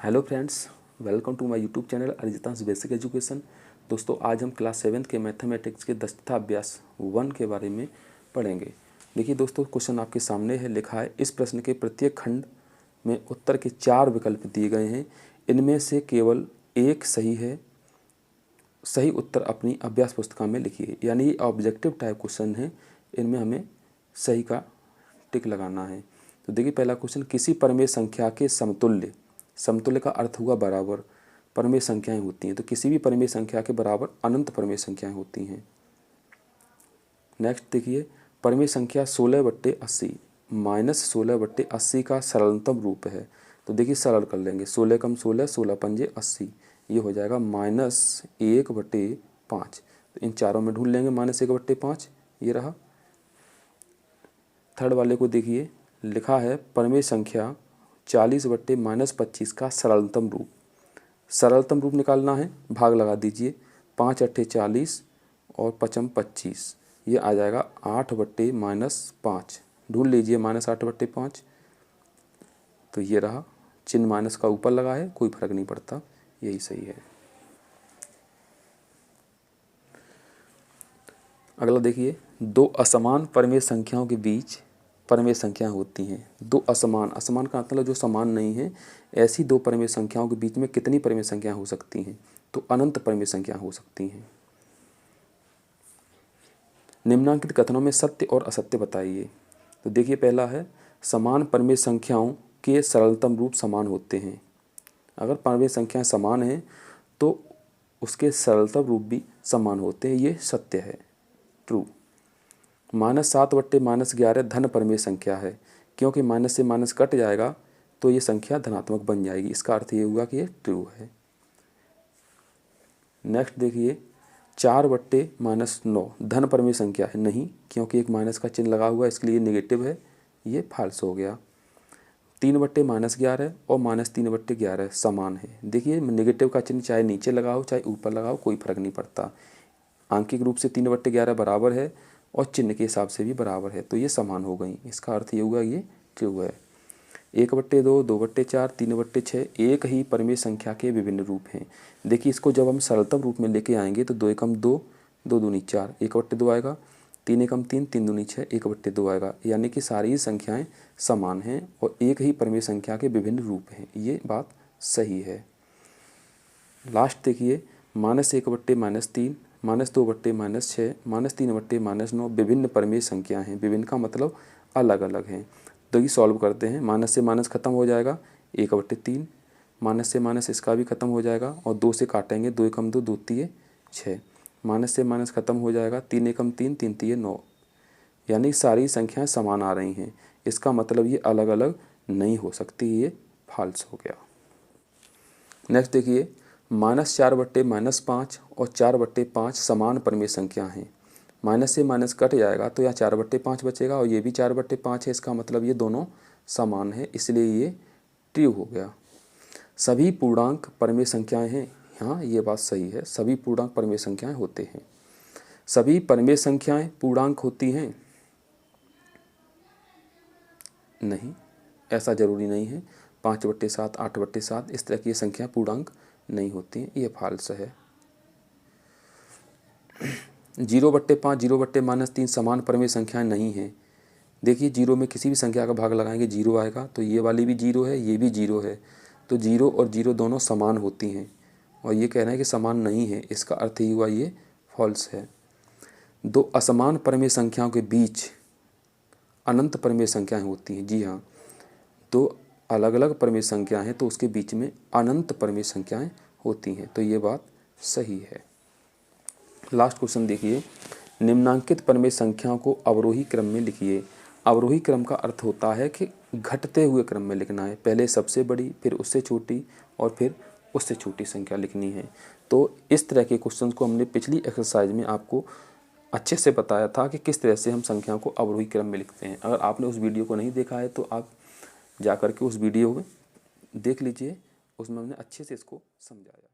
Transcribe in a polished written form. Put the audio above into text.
Hello friends, welcome to my YouTube channel Arijita's basic education. दोस्तों, आज हम क्लास 7 के मैथमेटिक्स के दक्षता अभ्यास 1 के बारे में पढ़ेंगे। देखिए दोस्तों, क्वेश्चन आपके सामने है, लिखा है इस प्रश्न के प्रत्येक खंड में उत्तर के 4 विकल्प दिए गए हैं, इनमें से केवल एक सही है। सही उत्तर अपनी अभ्यास पुस्तिका में लिखिए। यानी ये ऑब्जेक्टिव टाइप क्वेश्चन है, इनमें हमें सही का टिक लगाना है। तो देखिए पहला क्वेश्चन, किसी परमेय संख्या के समतुल्य, समतुल्य का अर्थ हुआ बराबर, परमेय संख्याएं होती हैं। तो किसी भी परमेय संख्या के बराबर अनंत परमेय संख्याएं होती हैं। नेक्स्ट देखिए, परमेय संख्या 16/80 -16/80 का सरलतम रूप है। तो देखिए सरल कर लेंगे, 16 कम 16, 16 पंजे 80, ये हो जाएगा -1/5। तो इन चारों में ढूंढ लेंगे -1/5, ये रहा। थर्ड वाले को देखिए, लिखा है परमेय संख्या 40/-25 का सरलतम रूप। सरलतम रूप निकालना है, भाग लगा दीजिए, 5 × 40 और 5 × 25, ये आ जाएगा 8/-5। ढूंढ लीजिए -8/5। तो ये रहा, चिन्ह माइनस का ऊपर लगा है, कोई फर्क नहीं पड़ता, यही सही है। अगला देखिए, दो असमान परमेय संख्याओं के बीच परमेय संख्याएं होती हैं। दो असमान, असमान का मतलब जो समान नहीं है, ऐसी दो परमेय संख्याओं के बीच में कितनी परमेय संख्याएं हो सकती हैं? तो अनंत परमेय संख्या हो सकती हैं। निम्नांकित कथनों में सत्य और असत्य बताइए। तो देखिए पहला है, समान परमेय संख्याओं के सरलतम रूप समान होते हैं। अगर परमेय संख्याएं समान हैं तो उसके सरलतम रूप भी समान होते हैं, ये सत्य है, ट्रू। -7/-11 धन परमेय संख्या है, क्योंकि माइनस से माइनस कट जाएगा तो ये संख्या धनात्मक बन जाएगी। इसका अर्थ ये हुआ कि ये ट्रू है। नेक्स्ट देखिए, 4/-9 धन परमेय संख्या है, नहीं, क्योंकि एक माइनस का चिन्ह लगा हुआ है, इसके लिए नेगेटिव है, ये फाल्स हो गया। 3/-11 और -3/11 समान है। देखिए नेगेटिव का चिन्ह चाहे नीचे लगा हो चाहे ऊपर लगा हो, कोई फर्क नहीं पड़ता। आंकिक रूप से 3/11 बराबर है और चिन्ह के हिसाब से भी बराबर है, तो ये समान हो गई। इसका अर्थ ये हुआ ये ट्रू है। 1/2, 2/4, 3/6 एक ही परमेय संख्या के विभिन्न रूप हैं। देखिए इसको जब हम सरलतम रूप में लेके आएंगे तो 2 एकम 2, 2 दूनी 4, 1/2 आएगा, 3 एकम 3, 3 दूनी 6, 1/2 आएगा। यानी कि सारी संख्याएं समान हैं और एक ही परमेय संख्या के विभिन्न रूप हैं, ये बात सही है। लास्ट देखिए, -1/-3, -2/-6, -3/-9 विभिन्न परमेय संख्या हैं। विभिन्न का मतलब अलग अलग हैं। तो ये सॉल्व करते हैं, माइनस से माइनस खत्म हो जाएगा, 1/3, माइनस से माइनस इसका भी खत्म हो जाएगा और 2 से काटेंगे, 2 एकम 2, 2 तिये 6, माइनस से माइनस खत्म हो जाएगा, 3 एकम 3, 3 तिये 9। यानी सारी संख्याएं समान आ रही हैं, इसका मतलब ये अलग अलग नहीं हो सकती, ये फाल्स हो गया। नेक्स्ट देखिए, -4/-5 और 4/5 समान परमेय संख्या हैं। माइनस से माइनस कट जाएगा तो यहाँ 4/5 बचेगा और ये भी 4/5 है, इसका मतलब ये दोनों समान है, इसलिए ये ट्रू हो गया। सभी पूर्णांक परमेय संख्याएं हैं, हाँ ये बात सही है, सभी पूर्णांक परमेय संख्याएं होते हैं। सभी परमेय संख्याएं पूर्णांक होती हैं, नहीं, ऐसा जरूरी नहीं है। 5/7, 8/7 इस तरह की संख्या पूर्णांक नहीं होती हैं, ये फाल्स है। 0/5, 0/-3 समान परमेय संख्याएं नहीं हैं। देखिए 0 में किसी भी संख्या का भाग लगाएंगे 0 आएगा, तो ये वाली भी 0 है, ये भी 0 है, तो 0 और 0 दोनों समान होती हैं और ये कहना है कि समान नहीं है, इसका अर्थ ही हुआ ये फॉल्स है। दो असमान परमेय संख्याओं के बीच अनंत परमेय संख्याएं होती हैं, जी हाँ, दो अलग अलग परमेय संख्याएं हैं तो उसके बीच में अनंत परमेय संख्याएं होती हैं, तो ये बात सही है। लास्ट क्वेश्चन देखिए, निम्नांकित परमेय संख्याओं को अवरोही क्रम में लिखिए। अवरोही क्रम का अर्थ होता है कि घटते हुए क्रम में लिखना है, पहले सबसे बड़ी, फिर उससे छोटी और फिर उससे छोटी संख्या लिखनी है। तो इस तरह के क्वेश्चन को हमने पिछली एक्सरसाइज में आपको अच्छे से बताया था कि किस तरह से हम संख्याओं को अवरोही क्रम में लिखते हैं। अगर आपने उस वीडियो को नहीं देखा है तो आप जा कर के उस वीडियो में देख लीजिए, उसमें हमने अच्छे से इसको समझाया।